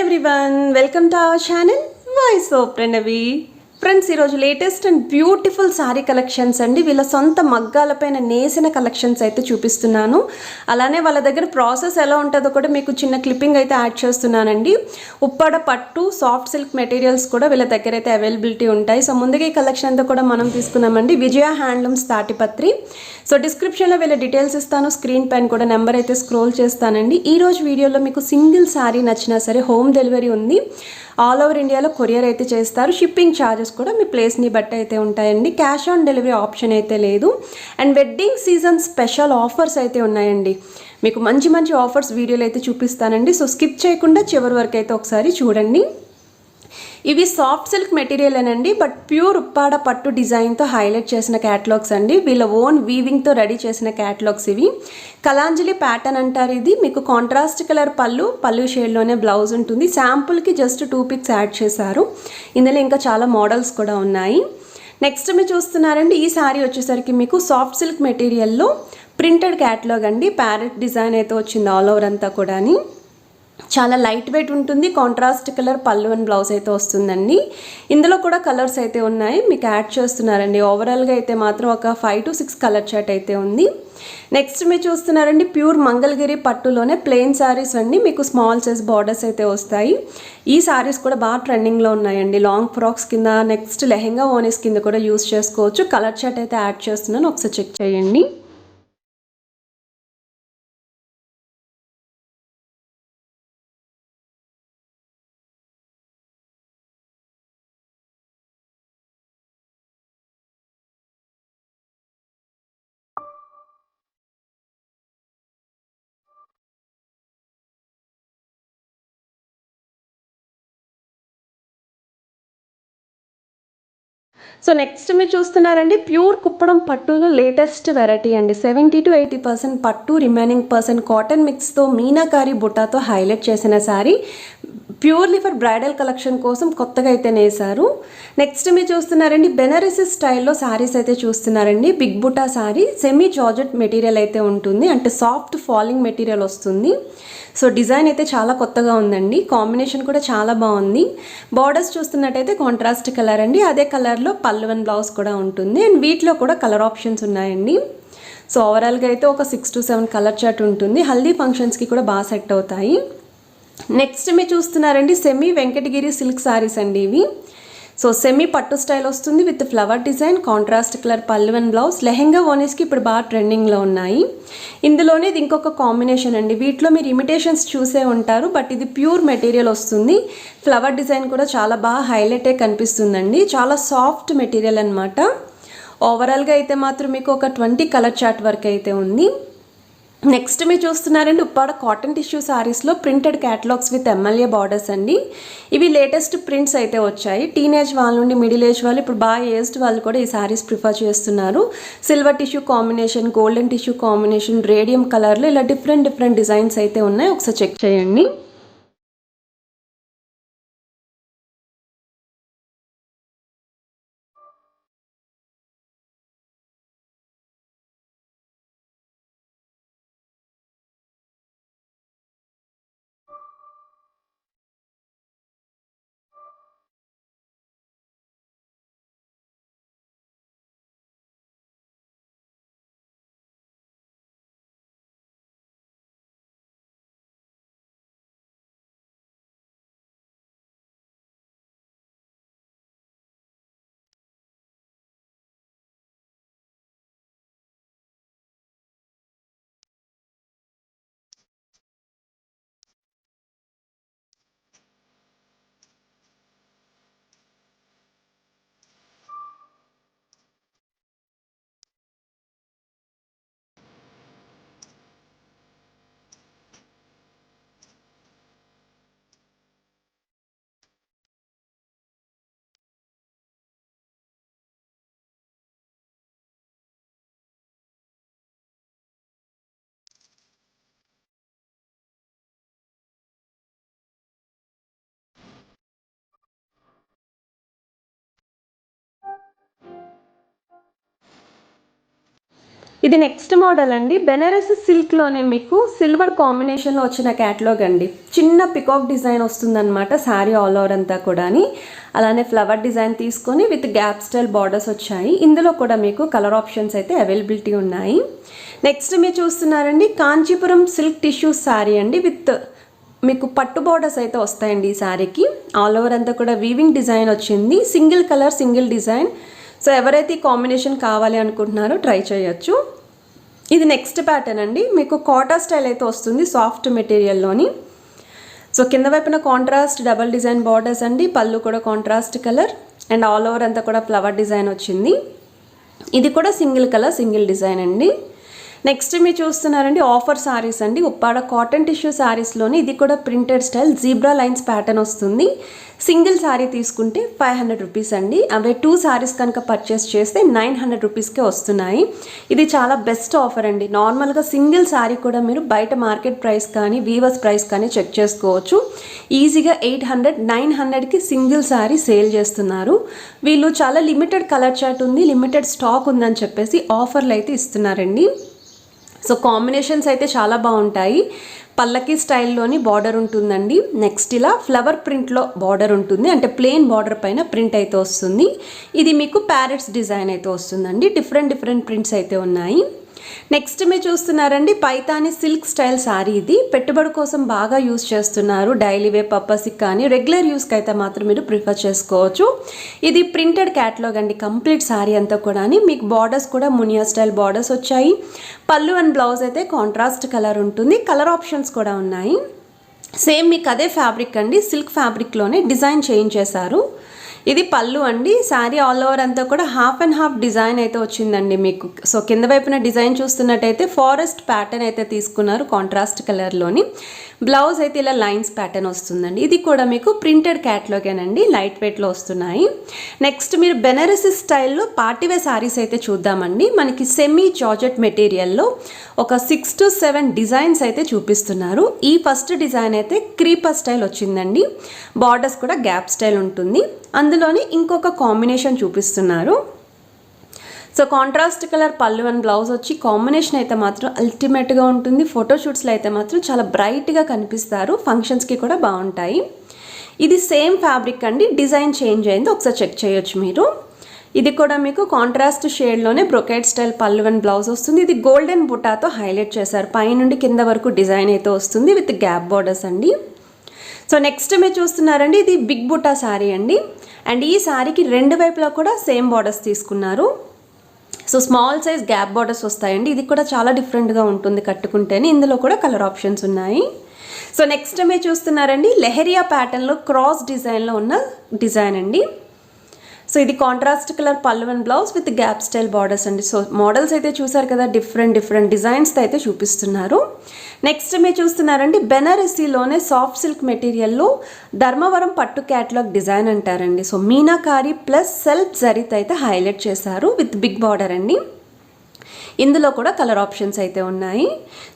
Everyone welcome to our channel voice of Pranavi. Friends, ఈరోజు latest and beautiful sari collections అండి. వీళ్ళ సొంత మగ్గాలపైన నేసిన కలెక్షన్స్ అయితే చూపిస్తున్నాను. అలానే వాళ్ళ దగ్గర ప్రాసెస్ ఎలా ఉంటుందో కూడా మీకు చిన్న క్లిప్పింగ్ అయితే యాడ్ చేస్తున్నానండి. ఉప్పాడ పట్టు సాఫ్ట్ సిల్క్ మెటీరియల్స్ కూడా వీళ్ళ దగ్గర అయితే అవైలబిలిటీ ఉంటాయి. సో ముందుగా ఈ కలెక్షన్ అంతా కూడా మనం తీసుకున్నామండి. విజయ హ్యాండ్లూమ్స్ తాటిపత్రి. సో డిస్క్రిప్షన్లో వీళ్ళ డీటెయిల్స్ ఇస్తాను, స్క్రీన్ పైన కూడా నెంబర్ అయితే స్క్రోల్ చేస్తానండి. ఈరోజు వీడియోలో మీకు సింగిల్ శారీ నచ్చినా సరే హోమ్ డెలివరీ ఉంది. ఆల్ ఓవర్ ఇండియాలో కొరియర్ అయితే చేస్తారు. షిప్పింగ్ ఛార్జెస్ కూడా మీ ప్లేస్ని బట్టి అయితే ఉంటాయండి. క్యాష్ ఆన్ డెలివరీ ఆప్షన్ అయితే లేదు. And wedding season special offers అయితే ఉన్నాయండి. మీకు మంచి మంచి ఆఫర్స్ వీడియోలో అయితే చూపిస్తానండి. సో స్కిప్ చేయకుండా చివరి వరకు అయితే ఒకసారి చూడండి. ఇవి సాఫ్ట్ సిల్క్ మెటీరియల్ అనండి, బట్ ప్యూర్ ఉప్పాడ పట్టు డిజైన్తో హైలైట్ చేసిన క్యాటలాగ్స్ అండి. వీళ్ళ ఓన్ వీవింగ్తో రెడీ చేసిన క్యాటలాగ్స్ ఇవి. కలాంజలి ప్యాటర్న్ అంటారు. ఇది మీకు కాంట్రాస్ట్ కలర్ పళ్ళు షేడ్లోనే బ్లౌజ్ ఉంటుంది. శాంపుల్కి జస్ట్ 2 పిక్స్ యాడ్ చేశారు. ఇందులో ఇంకా చాలా మోడల్స్ కూడా ఉన్నాయి. నెక్స్ట్ మీరు చూస్తున్నారండి, ఈ శారీ వచ్చేసరికి మీకు సాఫ్ట్ సిల్క్ మెటీరియల్లో ప్రింటెడ్ క్యాటలాగ్ అండి. ప్యారెట్ డిజైన్ అయితే వచ్చింది ఆల్ ఓవర్ అంతా కూడా. చాలా లైట్ వెయిట్ ఉంటుంది. కాంట్రాస్ట్ కలర్ పళ్ళు అండ్ బ్లౌజ్ అయితే వస్తుందండి. ఇందులో కూడా కలర్స్ అయితే ఉన్నాయి, మీకు యాడ్ చేస్తున్నారండి. ఓవరాల్గా అయితే మాత్రం ఒక 5 to 6 కలర్ చార్ట్ అయితే ఉంది. నెక్స్ట్ మీరు చూస్తున్నారండి, ప్యూర్ మంగళగిరి పట్టులోనే ప్లెయిన్ శారీస్ అండి. మీకు స్మాల్ సైజ్ బార్డర్స్ అయితే వస్తాయి. ఈ శారీస్ కూడా బాగా ట్రెండింగ్లో ఉన్నాయండి. లాంగ్ ఫ్రాక్స్ కింద, నెక్స్ట్ లెహెంగా ఓనీస్ కింద కూడా యూస్ చేసుకోవచ్చు. కలర్ చార్ట్ అయితే యాడ్ చేస్తున్నాను, ఒకసారి చెక్ చేయండి. సో నెక్స్ట్ మీరు చూస్తున్నారండి, ప్యూర్ కుప్పడం పట్టులో లేటెస్ట్ వెరైటీ అండి. 70 to 80% పట్టు, రిమైనింగ్ పర్సెంట్ కాటన్ మిక్స్తో మీనాకారి బుట్టాతో హైలైట్ చేసిన sari. Purely for bridal collection కోసం కొత్తగా అయితే నేసారు. నెక్స్ట్ మీరు చూస్తున్నారండి, బెనారసీ స్టైల్లో శారీస్ అయితే చూస్తున్నారండి. Big buta sari, semi georgette material అయితే ఉంటుంది, అంటే సాఫ్ట్ ఫాలింగ్ మెటీరియల్ వస్తుంది. సో డిజైన్ అయితే చాలా కొత్తగా ఉందండి. కాంబినేషన్ కూడా చాలా బాగుంది. బార్డర్స్ చూస్తున్నట్టయితే కాంట్రాస్ట్ కలర్ అండి. అదే కలర్లో పళ్ళు అండ్ బ్లౌజ్ కూడా ఉంటుంది. అండ్ వీటిలో కూడా కలర్ ఆప్షన్స్ ఉన్నాయండి. సో ఓవరాల్గా అయితే ఒక 6 to 7 కలర్ చార్ట్ ఉంటుంది. హల్దీ ఫంక్షన్స్కి కూడా బాగా సెట్ అవుతాయి. నెక్స్ట్ మీరు చూస్తున్నారండి, సెమీ వెంకటగిరి సిల్క్ శారీస్ అండి ఇవి. సో సెమీ పట్టు స్టైల్ వస్తుంది with flower design, contrast colour పళ్ళు అండ్ బ్లౌజ్. లెహెంగా ఓనీస్కి ఇప్పుడు బాగా ట్రెండింగ్లో ఉన్నాయి. ఇందులోనే ఇది ఇంకొక కాంబినేషన్ అండి. వీటిలో మీరు ఇమిటేషన్స్ చూసే ఉంటారు, బట్ ఇది ప్యూర్ మెటీరియల్ వస్తుంది. ఫ్లవర్ డిజైన్ కూడా చాలా బాగా హైలైటే కనిపిస్తుందండి. చాలా సాఫ్ట్ మెటీరియల్ అనమాట. ఓవరాల్గా అయితే మాత్రం మీకు ఒక 20 కలర్ చార్ట్ వరకు అయితే ఉంది. నెక్స్ట్ మీరు చూస్తున్నారండి, ఉప్పాడ కాటన్ టిష్యూ శారీస్లో printed catalogues with MLA borders అండి. ఇవి లేటెస్ట్ ప్రింట్స్ అయితే వచ్చాయి. టీనేజ్ వాళ్ళ నుండి మిడిల్ ఏజ్ వాళ్ళు, ఇప్పుడు బాగా ఏజ్డ్ వాళ్ళు కూడా ఈ శారీస్ ప్రిఫర్ చేస్తున్నారు. Silver tissue combination, golden tissue combination, radium కలర్లో ఇలా డిఫరెంట్ డిజైన్స్ అయితే ఉన్నాయి. ఒకసారి చెక్ చేయండి. ఇది నెక్స్ట్ మోడల్ అండి. బెనారస్ సిల్క్లోనే మీకు సిల్వర్ కాంబినేషన్లో వచ్చిన క్యాటలాగ్ అండి. చిన్న పికాక్ డిజైన్ వస్తుందన్నమాట శారీ ఆల్ ఓవర్ అంతా కూడా. అలానే ఫ్లవర్ డిజైన్ తీసుకొని విత్ గ్యాప్ స్టైల్ బార్డర్స్ వచ్చాయి. ఇందులో కూడా మీకు కలర్ ఆప్షన్స్ అయితే అవైలబిలిటీ ఉన్నాయి. నెక్స్ట్ మీరు చూస్తున్నారండి కాంచీపురం సిల్క్ టిష్యూ శారీ అండి. విత్ మీకు పట్టు బార్డర్స్ అయితే వస్తాయండి ఈ శారీకి. ఆల్ ఓవర్ అంతా కూడా వీవింగ్ డిజైన్ వచ్చింది. Single colour single design. So ఎవరైతే ఈ కాంబినేషన్ కావాలి అనుకుంటున్నారో ట్రై చేయొచ్చు. ఇది నెక్స్ట్ ప్యాటర్న్ అండి. మీకు కాటా స్టైల్ అయితే వస్తుంది సాఫ్ట్ మెటీరియల్లోని. సో కింద వైపున కాంట్రాస్ట్ డబల్ డిజైన్ బార్డర్స్ అండి. పళ్ళు కూడా contrast colour and all over అంతా కూడా ఫ్లవర్ డిజైన్ వచ్చింది. ఇది కూడా సింగిల్ కలర్ సింగిల్ డిజైన్ అండి. నెక్స్ట్ మీరు చూస్తున్నారండి ఆఫర్ సారీస్ అండి. ఉప్పాడ కాటన్ టిష్యూ శారీస్లోని ఇది కూడా printed style zebra lines pattern వస్తుంది. సింగిల్ శారీ తీసుకుంటే 500 రూపీస్ అండి. అవే 2 శారీస్ కనుక పర్చేస్ చేస్తే 900 రూపీస్కే వస్తున్నాయి. ఇది చాలా బెస్ట్ ఆఫర్ అండి. నార్మల్గా సింగిల్ శారీ కూడా మీరు బయట మార్కెట్ ప్రైస్ కానీ వీవర్స్ ప్రైస్ కానీ చెక్ చేసుకోవచ్చు. ఈజీగా 800 900కి సింగిల్ శారీ సేల్ చేస్తున్నారు. వీళ్ళు చాలా లిమిటెడ్ కలర్ చార్ట్ ఉంది, లిమిటెడ్ స్టాక్ ఉందని చెప్పేసి ఆఫర్లు అయితే ఇస్తున్నారండి. సో కాంబినేషన్స్ అయితే చాలా బాగుంటాయి. పల్లకి స్టైల్లోని బార్డర్ ఉంటుందండి. నెక్స్ట్ ఇలా ఫ్లవర్ ప్రింట్లో బార్డర్ ఉంటుంది, అంటే ప్లెయిన్ బార్డర్ పైన ప్రింట్ అయితే వస్తుంది. ఇది మీకు ప్యారెట్స్ డిజైన్ అయితే వస్తుందండి. డిఫరెంట్ ప్రింట్స్ అయితే ఉన్నాయి. నెక్స్ట్ మీరు చూస్తున్నారండి పైతాని సిల్క్ స్టైల్ శారీ. ఇది పెట్టుబడి కోసం బాగా యూస్ చేస్తున్నారు. డైలీ వే పర్పస్కి కానీ రెగ్యులర్ యూస్కి అయితే మాత్రం మీరు ప్రిఫర్ చేసుకోవచ్చు. ఇది ప్రింటెడ్ క్యాటలాగ్ అండి. కంప్లీట్ శారీ అంతా కూడా మీకు బార్డర్స్ కూడా మునియా స్టైల్ బార్డర్స్ వచ్చాయి. పళ్ళు అండ్ బ్లౌజ్ అయితే కాంట్రాస్ట్ కలర్ ఉంటుంది. కలర్ ఆప్షన్స్ కూడా ఉన్నాయి. సేమ్ మీకు అదే ఫ్యాబ్రిక్ అండి. సిల్క్ ఫ్యాబ్రిక్లోనే డిజైన్ చేంజ్ చేశారు. ఇది పళ్ళు అండి. శారీ ఆల్ ఓవర్ అంతా కూడా హాఫ్ అండ్ హాఫ్ డిజైన్ అయితే వచ్చిందండి మీకు. సో కింద వైపున డిజైన్ చూస్తున్నట్టయితే ఫారెస్ట్ ప్యాటర్న్ అయితే తీసుకున్నారు కాంట్రాస్ట్ కలర్లోని. బ్లౌజ్ అయితే ఇలా లైన్స్ ప్యాటర్న్ వస్తుందండి. ఇది కూడా మీకు ప్రింటెడ్ క్యాటలాగేనండి. లైట్ వెయిట్లో వస్తున్నాయి. నెక్స్ట్ మీరు బెనారసి స్టైల్లో పార్టీవేర్ శారీస్ అయితే చూద్దామండి. మనకి సెమీ జార్జెట్ మెటీరియల్లో ఒక 6 to 7 డిజైన్స్ అయితే చూపిస్తున్నారు. ఈ ఫస్ట్ డిజైన్ అయితే క్రీపర్ స్టైల్ వచ్చిందండి. బార్డర్స్ కూడా గ్యాప్ స్టైల్ ఉంటుంది. అందులోని ఇంకొక కాంబినేషన్ చూపిస్తున్నారు. సో కాంట్రాస్ట్ కలర్ పళ్ళు అండ్ బ్లౌజ్ వచ్చి కాంబినేషన్ అయితే మాత్రం అల్టిమేట్గా ఉంటుంది. ఫోటోషూట్స్లో అయితే మాత్రం చాలా బ్రైట్గా కనిపిస్తారు. ఫంక్షన్స్కి కూడా బాగుంటాయి. ఇది సేమ్ ఫ్యాబ్రిక్ అండి. డిజైన్ చేంజ్ అయింది, ఒకసారి చెక్ చేయొచ్చు మీరు. ఇది కూడా మీకు కాంట్రాస్ట్ షేడ్లోనే బ్రొకెట్ స్టైల్ పళ్ళు అండ్ బ్లౌజ్ వస్తుంది. ఇది గోల్డెన్ బుటాతో హైలైట్ చేశారు. పైనుండి కింద వరకు డిజైన్ అయితే వస్తుంది విత్ గ్యాప్ బార్డర్స్ అండి. సో నెక్స్ట్ మీరు చూస్తున్నారండి ఇది బిగ్ బుటా శారీ అండి. అండ్ ఈ శారీకి రెండు వైపులా కూడా సేమ్ బార్డర్స్ తీసుకున్నారు. So small size gap borders వస్తాయండి. ఇది కూడా చాలా డిఫరెంట్గా ఉంటుంది కట్టుకుంటేనే. ఇందులో కూడా కలర్ ఆప్షన్స్ ఉన్నాయి. సో నెక్స్ట్ మీరు చూస్తున్నారండి లెహరియా ప్యాటర్న్లో క్రాస్ డిజైన్లో ఉన్న డిజైన్ అండి. సో ఇది కాంట్రాస్ట్ కలర్ పళ్ళు and blouse with gap style borders అండి. సో మోడల్స్ అయితే చూసారు కదా, డిఫరెంట్ డిజైన్స్తో అయితే చూపిస్తున్నారు. నెక్స్ట్ మీరు చూస్తున్నారండి బెనారసీలోనే సాఫ్ట్ సిల్క్ మెటీరియల్లో ధర్మవరం పట్టు క్యాటలాగ్ డిజైన్ అంటారండి. సో మీనాకారి ప్లస్ సెల్ఫ్ జరీత్ అయితే హైలైట్ చేశారు విత్ బిగ్ బార్డర్ అండి. ఇందులో కూడా కలర్ ఆప్షన్స్ అయితే ఉన్నాయి.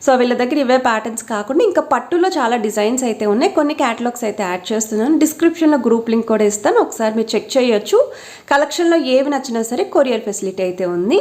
సో వీళ్ళ దగ్గర ఇవే ప్యాటర్న్స్ కాకుండా ఇంకా పట్టులో చాలా డిజైన్స్ అయితే ఉన్నాయి. కొన్ని క్యాటలాగ్స్ అయితే యాడ్ చేస్తున్నాను. డిస్క్రిప్షన్లో గ్రూప్ లింక్ కూడా ఇస్తాను, ఒకసారి మీరు చెక్ చేయొచ్చు. కలెక్షన్లో ఏవి నచ్చినా సరే కొరియర్ ఫెసిలిటీ అయితే ఉంది.